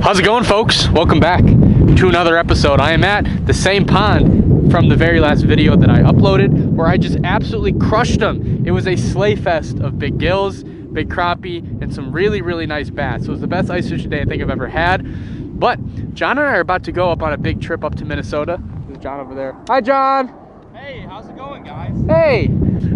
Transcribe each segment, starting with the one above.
How's it going, folks? Welcome back to another episode. I am at the same pond from the very last video that I uploaded where I just absolutely crushed them. It was a sleigh fest of big gills, big crappie, and some really, really nice bass. So it was the best ice fishing day I think I've ever had. But John and I are about to go up on a big trip up to Minnesota. There's John over there. Hi, John. Hey, how's it going, guys? Hey.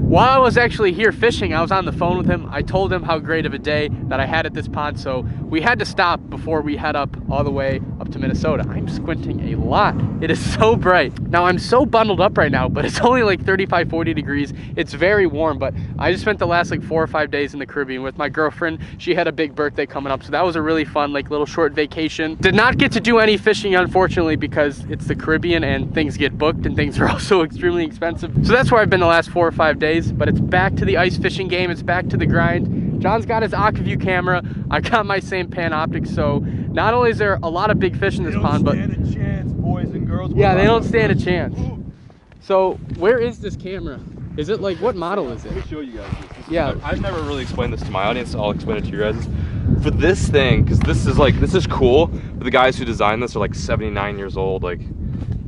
While I was actually here fishing, I was on the phone with him. I told him how great of a day that I had at this pond, so we had to stop before we head up all the way up to Minnesota. I'm squinting a lot. It is so bright. Now, I'm so bundled up right now, but it's only like 35, 40 degrees. It's very warm, but I just spent the last like 4 or 5 days in the Caribbean with my girlfriend. She had a big birthday coming up, so that was a really fun, like, little short vacation. Did not get to do any fishing, unfortunately, because it's the Caribbean and things get booked and things are also extremely expensive. So that's where I've been the last 4 or 5 days. But it's back to the ice fishing game. It's back to the grind. John's got his AquaView camera. I got my same Panoptic. So not only is there a lot of big fish in this pond, but they don't stand a chance, boys and girls. Yeah, they don't stand a chance. So where is this camera? Is it like, what model is it? Let me show you guys this. Yeah, I've never really explained this to my audience. So I'll explain it to you guys. For this thing, because this is cool. But the guys who designed this are like 79 years old. Like,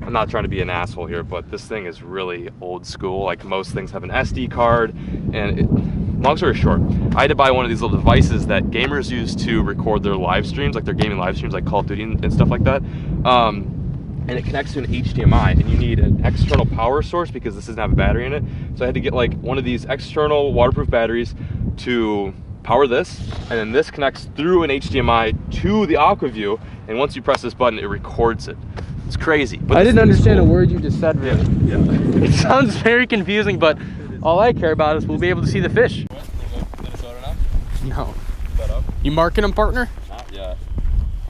I'm not trying to be an asshole here, but this thing is really old school. Like, most things have an SD card, and long story short, I had to buy one of these little devices that gamers use to record their live streams, like their gaming live streams, like Call of Duty and stuff like that. And it connects to an HDMI, and you need an external power source because this doesn't have a battery in it. So I had to get like one of these external waterproof batteries to power this, and then this connects through an HDMI to the AquaView, and once you press this button, it records it. It's crazy. But I didn't understand a word you just said, really. Yeah. It sounds very confusing, but all I care about is we'll be able to see the fish. What? Can we go Minnesota now? No. Set up? You marking them, partner? Not yet.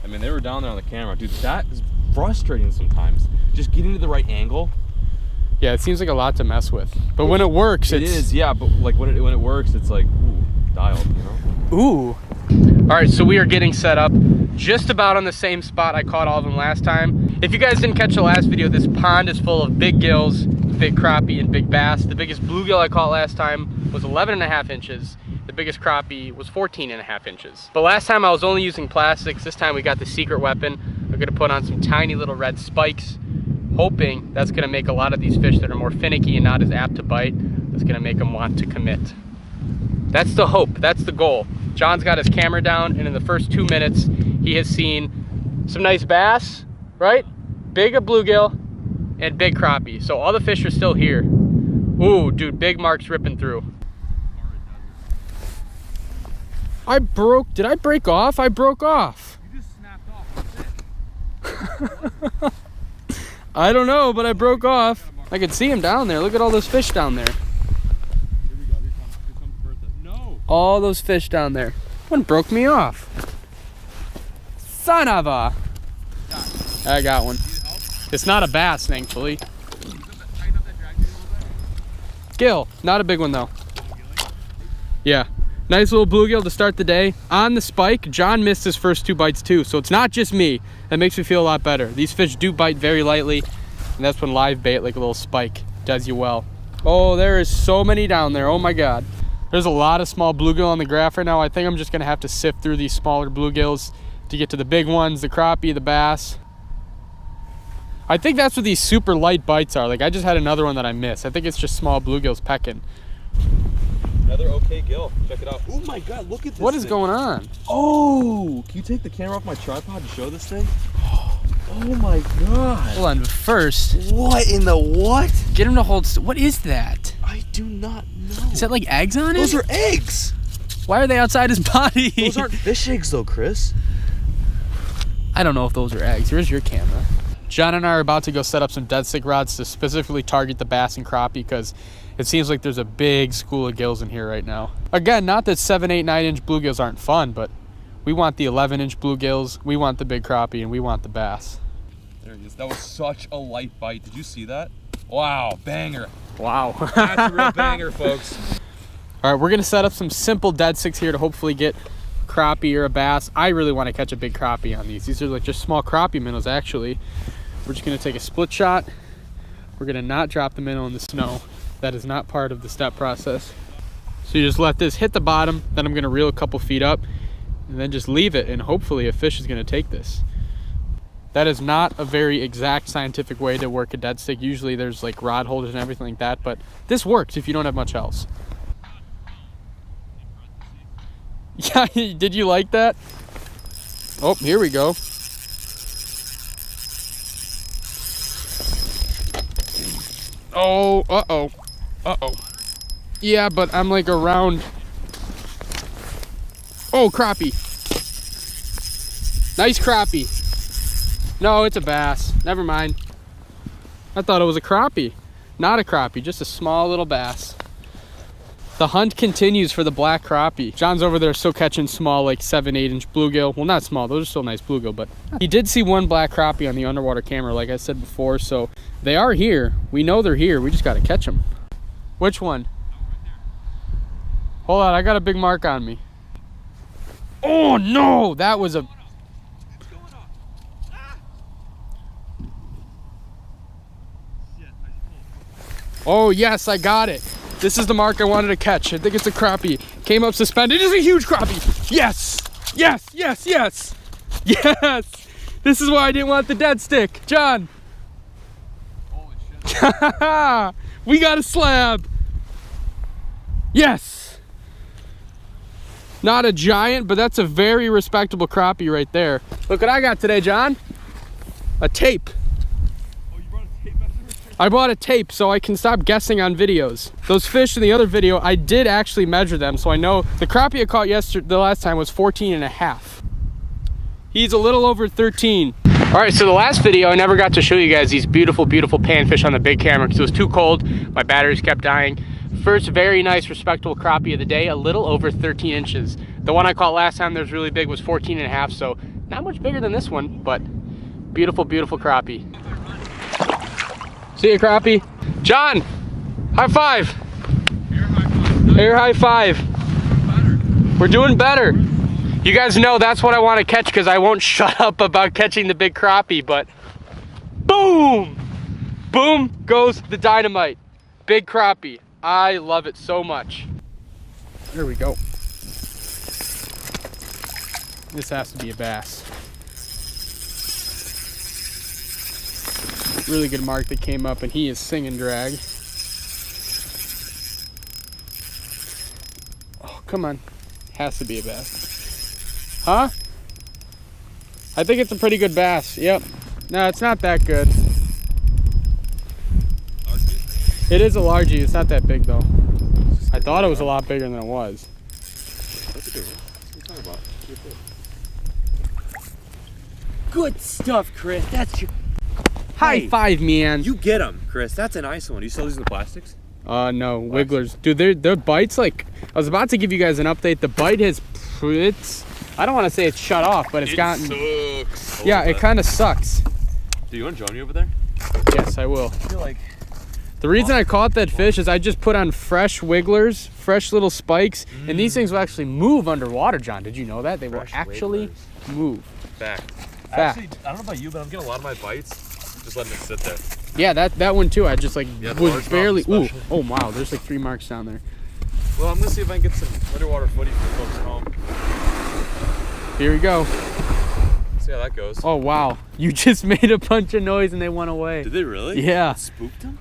I mean, they were down there on the camera. Dude, that is frustrating sometimes. Just getting to the right angle. Yeah, it seems like a lot to mess with. But when it works, it is, yeah, but like when it works, it's like, ooh, dialed, you know? Ooh. All right, so we are getting set up just about on the same spot I caught all of them last time. If you guys didn't catch the last video, this pond is full of big gills, big crappie, and big bass. The biggest bluegill I caught last time was 11.5 inches. The biggest crappie was 14.5 inches. But last time I was only using plastics. This time we got the secret weapon. We're gonna put on some tiny little red spikes, hoping that's gonna make a lot of these fish that are more finicky and not as apt to bite, that's gonna make them want to commit. That's the hope, that's the goal. John's got his camera down, and in the first 2 minutes, he has seen some nice bass, right? Big bluegill and big crappie. So all the fish are still here. Ooh, dude, big marks ripping through. Did I break off? I broke off. You just snapped off. That's it. I don't know, but I broke off. I could see him down there. Look at all those fish down there. Here we go. Here comes Bertha. No. All those fish down there. One broke me off. Son of a. I got one. It's not a bass, thankfully. Gill, not a big one though. Yeah, nice little bluegill to start the day. On the spike, John missed his first 2 bites too, so it's not just me. That makes me feel a lot better. These fish do bite very lightly, and that's when live bait, like a little spike, does you well. Oh, there is so many down there, oh my God. There's a lot of small bluegill on the graph right now. I think I'm just gonna have to sift through these smaller bluegills to get to the big ones, the crappie, the bass. I think that's what these super light bites are. Like, I just had another one that I missed. I think it's just small bluegills pecking. Another okay gill. Check it out. Oh my God, look at this. What is going on? Oh, can you take the camera off my tripod and show this thing? Oh my God. Hold on, but first. What in the what? Get him to hold. What is that? I do not know. Is that like eggs on it? Those are eggs. Why are they outside his body? Those aren't fish eggs though, Chris. I don't know if those are eggs. Here's your camera. John and I are about to go set up some dead stick rods to specifically target the bass and crappie because it seems like there's a big school of gills in here right now. Again, not that 7, 8, 9 inch bluegills aren't fun, but we want the 11 inch bluegills, we want the big crappie, and we want the bass. There he is. That was such a light bite. Did you see that? Wow, banger. Wow. That's a real banger, folks. All right, we're gonna set up some simple dead sticks here to hopefully get crappie or a bass. I really want to catch a big crappie on these. These are like just small crappie minnows actually. We're just gonna take a split shot. We're gonna not drop the minnow in the snow. That is not part of the step process. So you just let this hit the bottom, then I'm gonna reel a couple feet up, and then just leave it, and hopefully a fish is going to take this. That is not a very exact scientific way to work a dead stick. Usually there's like rod holders and everything like that, but this works if you don't have much else. Yeah, did you like that? Oh, here we go. Oh, uh-oh. Uh-oh. Yeah, but I'm like around. Oh, crappie. Nice crappie. No, it's a bass. Never mind. I thought it was a crappie. Not a crappie, just a small little bass. The hunt continues for the black crappie. John's over there still catching small, like 7-8 inch bluegill. Well, not small, those are still nice bluegill, but he did see one black crappie on the underwater camera, like I said before, so they are here. We know they're here, we just gotta catch them. Which one? Hold on, I got a big mark on me. Oh no, that was a... Oh yes, I got it. This is the mark I wanted to catch. I think it's a crappie. Came up suspended. It is a huge crappie. Yes, yes, yes, yes, yes. This is why I didn't want the dead stick. John. Holy shit. We got a slab. Yes. Not a giant, but that's a very respectable crappie right there. Look what I got today, John. A tape. I bought a tape so I can stop guessing on videos. Those fish in the other video, I did actually measure them, so I know the crappie I caught the last time was 14.5. He's a little over 13. All right, so the last video, I never got to show you guys these beautiful, beautiful panfish on the big camera because it was too cold. My batteries kept dying. First very nice, respectable crappie of the day, a little over 13 inches. The one I caught last time that was really big was 14.5, so not much bigger than this one, but beautiful, beautiful crappie. See you, crappie. John, high five. Air high five. We're doing better. You guys know that's what I want to catch because I won't shut up about catching the big crappie, but boom! Boom goes the dynamite. Big crappie. I love it so much. There we go. This has to be a bass. Really good mark that came up, and he is singing drag. Oh, come on. Has to be a bass. Huh? I think it's a pretty good bass. Yep. No, it's not that good. It is a largie. It's not that big, though. I thought it was a lot bigger than it was. That's a good one. What are you talking about? Good stuff, Chris. That's your... High five, man. You get them, Chris. That's a nice one. Do you still use the plastics? No, wigglers. Dude, their bites, like, I was about to give you guys an update. The bite has, I don't want to say it's shut off, but it's gotten... sucks. Yeah, it kind of sucks. Do you want to join me over there? Yes, I will. I feel like... The reason I caught that fish is I just put on fresh wigglers, fresh little spikes, and these things will actually move underwater, John. Did you know that? They will actually move. Fact. Fact. Actually, I don't know about you, but I'm getting a lot of my bites just letting it sit there. Yeah, that one too. I just like was barely. Ooh, especially. oh wow, there's like 3 marks down there. Well, I'm gonna see if I can get some underwater footy for the folks at home. Here we go. See how that goes. Oh wow, you just made a bunch of noise and they went away. Did they really? Yeah. It spooked them?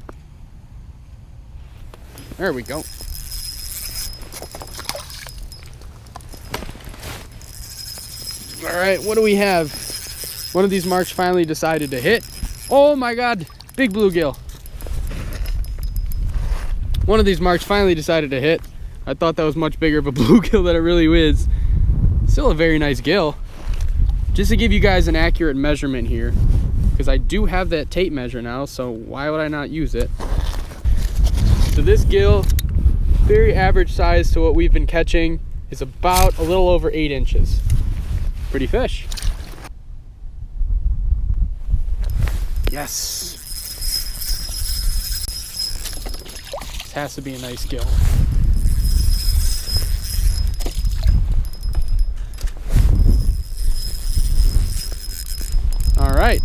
There we go. All right, what do we have? One of these marks finally decided to hit. Oh my God, big bluegill. One of these marks finally decided to hit. I thought that was much bigger of a bluegill than it really is. Still a very nice gill. Just to give you guys an accurate measurement here, because I do have that tape measure now, so why would I not use it? So this gill, very average size to what we've been catching, is about a little over 8 inches. Pretty fish. Yes. This has to be a nice gill. All right.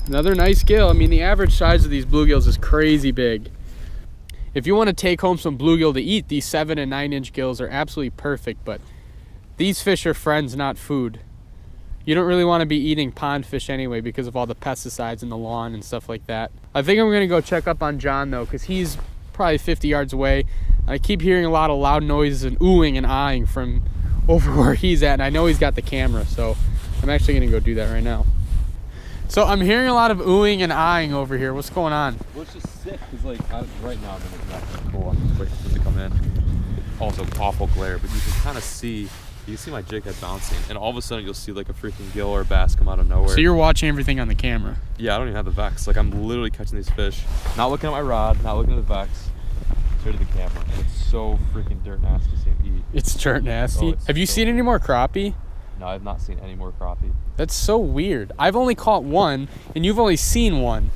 Another nice gill. I mean, the average size of these bluegills is crazy big. If you want to take home some bluegill to eat, these 7 and 9 inch gills are absolutely perfect, but These fish are friends, not food. You don't really want to be eating pond fish anyway because of all the pesticides in the lawn and stuff like that. I think I'm going to go check up on John though, because he's probably 50 yards away. I keep hearing a lot of loud noises and oohing and eyeing from over where he's at, and I know he's got the camera, so I'm actually going to go do that right now. So I'm hearing a lot of oohing and eyeing over here. What's going on? Well, it's just sick because like right now I'm not cool. I'm just waiting for them to come in. Also awful glare, but you can kind of see. You can see my jig head bouncing, and all of a sudden you'll see like a freaking gill or a bass come out of nowhere. So you're watching everything on the camera? Yeah, I don't even have the Vex. Like I'm literally catching these fish, not looking at my rod, not looking at the Vex, straight to the camera, and it's so freaking dirt nasty to see him eat. It's dirt nasty. Oh, have you seen any more crappie? No, I've not seen any more crappie. That's so weird. I've only caught one, and you've only seen one.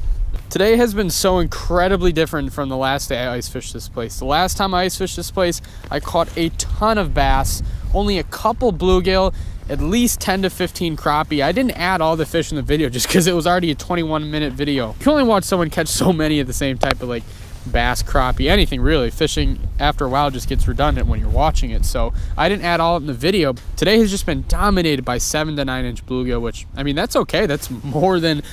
Today has been so incredibly different from the last day I ice fished this place. The last time I ice fished this place, I caught a ton of bass, only a couple bluegill, at least 10 to 15 crappie. I didn't add all the fish in the video just because it was already a 21-minute video. You can only watch someone catch so many of the same type of like bass, crappie, anything really. Fishing after a while just gets redundant when you're watching it, so I didn't add all in the video. Today has just been dominated by 7 to 9 inch bluegill, which, I mean, that's okay. That's more than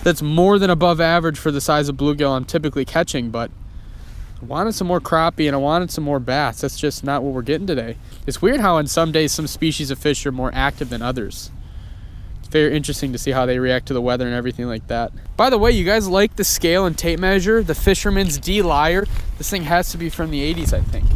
above average for the size of bluegill I'm typically catching, but I wanted some more crappie and I wanted some more bass. That's just not what we're getting today. It's weird how on some days some species of fish are more active than others. It's very interesting to see how they react to the weather and everything like that. By the way, you guys like the scale and tape measure, the Fisherman's D-Lyre? This thing has to be from the 80s, I think.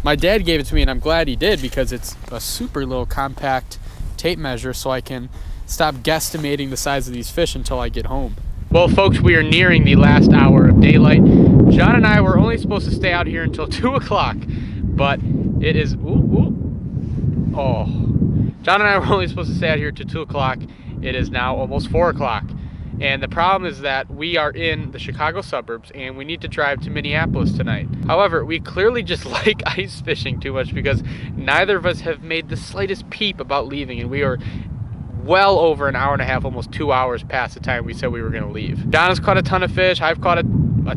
My dad gave it to me and I'm glad he did because it's a super little compact tape measure, so I can stop guesstimating the size of these fish until I get home. Well, folks, we are nearing the last hour of daylight. John and I were only supposed to stay out here until 2 o'clock, but it is, John and I were only supposed to stay out here till 2 o'clock. It is now almost 4 o'clock. And the problem is that we are in the Chicago suburbs and we need to drive to Minneapolis tonight. However, we clearly just like ice fishing too much because neither of us have made the slightest peep about leaving, and we are well over an hour and a half, almost 2 hours past the time we said we were going to leave. John has caught a ton of fish. I've caught a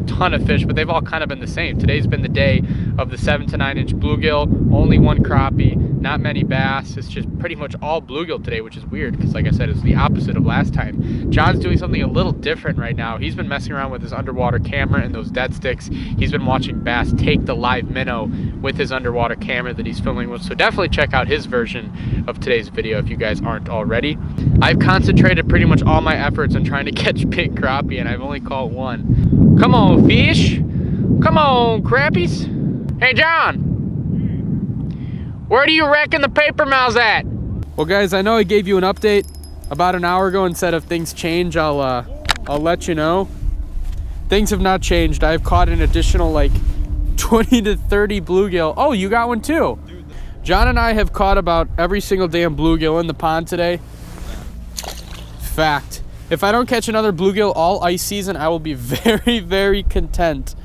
ton of fish, but they've all kind of been the same. Today's been the day of the 7 to 9 inch bluegill, only one crappie, not many bass. It's just pretty much all bluegill today, which is weird because, like I said, it's the opposite of last time. John's doing something a little different right now. He's been messing around with his underwater camera and those dead sticks. He's been watching bass take the live minnow with his underwater camera that he's filming with, so definitely check out his version of today's video if you guys aren't already. I've concentrated pretty much all my efforts on trying to catch big crappie, and I've only caught one. Come on, fish. Come on, crappies. Hey, John. Where do you reckon the paper mouth's at? Well, guys, I know I gave you an update about an hour ago and said if things change, I'll let you know. Things have not changed. I've caught an additional like 20 to 30 bluegill. Oh, you got one too. John and I have caught about every single damn bluegill in the pond today. Fact. If I don't catch another bluegill all ice season, I will be very, very content.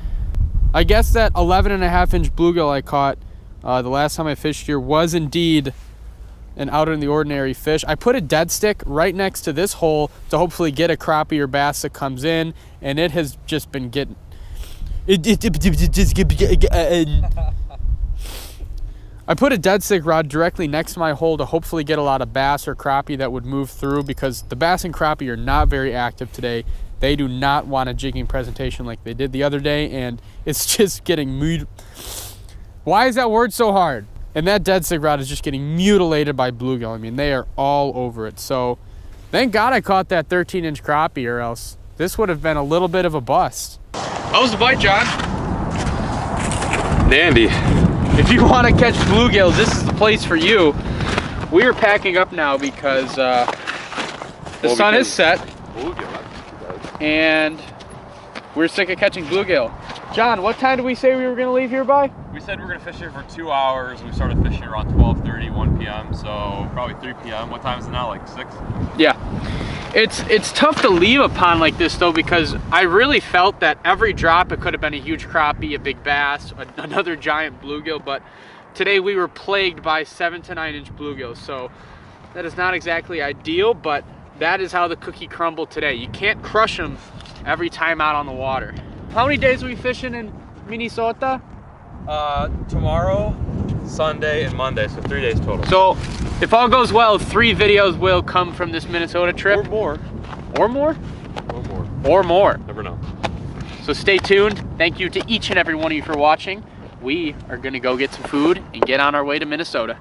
I guess that 11.5 inch bluegill I caught the last time I fished here was indeed an out in the ordinary fish. I put a dead stick right next to this hole to hopefully get a crappie or bass that comes in, and it has just been getting... I put a dead stick rod directly next to my hole to hopefully get a lot of bass or crappie that would move through, because the bass and crappie are not very active today. They do not want a jigging presentation like they did the other day, and it's just getting Why is that word so hard? And that dead stick rod is just getting mutilated by bluegill. I mean, they are all over it. So thank God I caught that 13 inch crappie, or else this would have been a little bit of a bust. How was the bite, John? Dandy. If you want to catch bluegills, this is the place for you. We are packing up now because the sun is set and we're sick of catching bluegill. John, what time did we say we were going to leave here by? We said we were going to fish here for 2 hours. We started fishing around 12:30, 1 p.m. So probably 3 p.m. What time is it now? Like 6? Yeah. It's tough to leave a pond like this though, because I really felt that every drop it could have been a huge crappie, a big bass, another giant bluegill, but today we were plagued by 7 to 9 inch bluegills, so that is not exactly ideal, but that is how the cookie crumbled today. You can't crush them every time out on the water. How many days are we fishing in Minnesota? Tomorrow, Sunday, and Monday, so 3 days total. So, if all goes well, 3 videos will come from this Minnesota trip. Or more. Or more? Or more. Or more. Never know. So stay tuned. Thank you to each and every one of you for watching. We are gonna go get some food and get on our way to Minnesota.